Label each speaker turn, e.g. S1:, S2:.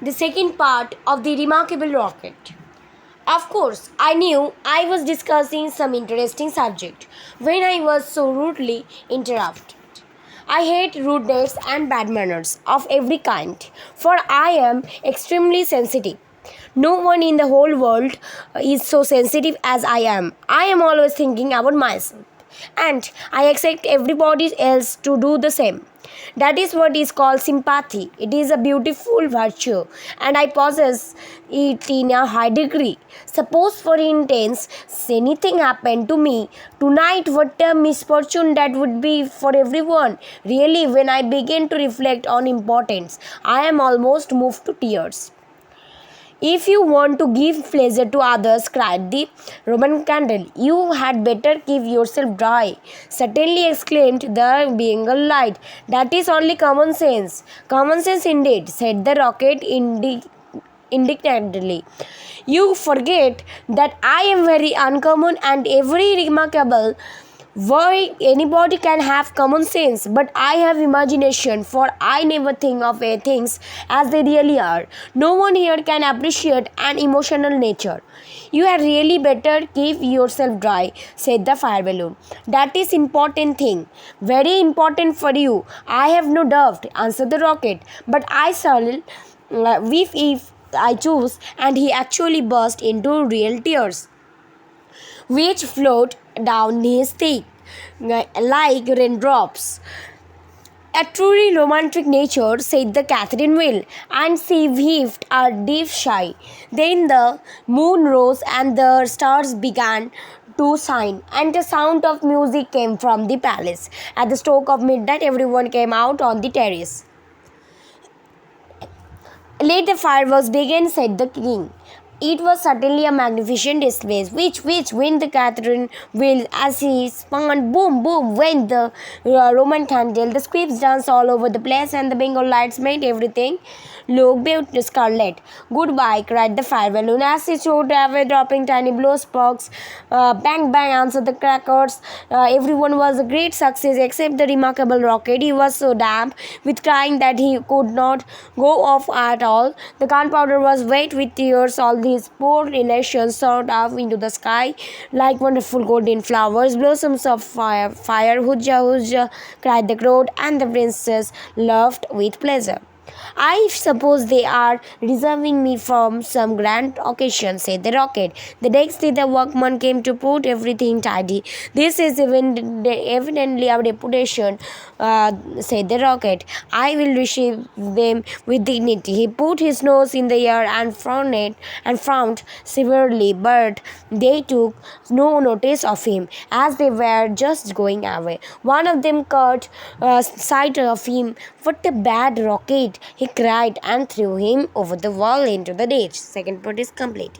S1: The second part of the remarkable rocket. Of course, I knew I was discussing some interesting subject when I was so rudely interrupted. I hate rudeness and bad manners of every kind, for I am extremely sensitive. No one in the whole world is so sensitive as I am. I am always thinking about myself, and I expect everybody else to do the same. That is what is called sympathy. It is a beautiful virtue, and I possess it in a high degree. Suppose, for instance, anything happened to me tonight, what a misfortune that would be for everyone. Really, when I begin to reflect on importance, I am almost moved to tears. If you want to give pleasure to others, cried the Roman candle, you had better keep yourself dry. Certainly, exclaimed the Bengal light. That is only common sense. Common sense indeed, said the rocket indignantly. You forget that I am very uncommon and very remarkable. Why anybody can have common sense, but I have imagination, for I never think of things as they really are. No one here can appreciate an emotional nature. You had really better keep yourself dry, said the fire balloon. That is important thing. Very important for you. I have no doubt, answered the rocket. But I shall weep if I choose, and he actually burst into real tears, which flowed down his cheek like raindrops. A truly romantic nature, said the Catherine Will, and she heaved a deep sigh. Then the moon rose and the stars began to shine, and the sound of music came from the palace. At the stroke of midnight, everyone came out on the terrace. Let the fireworks begin, said the king. It was certainly a magnificent display, which, when the Catherine Will, as he spun, boom, boom, went the Roman candle. The squibs danced all over the place, and the Bengal lights made everything look beautiful scarlet. Goodbye, cried the fire balloon as he shot away, dropping tiny blue sparks. Bang, bang, answered the crackers. Everyone was a great success except the remarkable rocket. He was so damp with crying that he could not go off at all. The gunpowder was wet with tears. All these poor relations soared up into the sky like wonderful golden flowers, blossoms of fire. Fire, hujja, hujja, cried the crowd, and the princess laughed with pleasure. I suppose they are reserving me from some grand occasion, said the rocket. The next day the workman came to put everything tidy. This is evidently our reputation, said the rocket. I will receive them with dignity. He put his nose in the air and frowned severely, but they took no notice of him as they were just going away. One of them caught sight of him. What a bad rocket! He cried and threw him over the wall into the ditch. Second part is complete.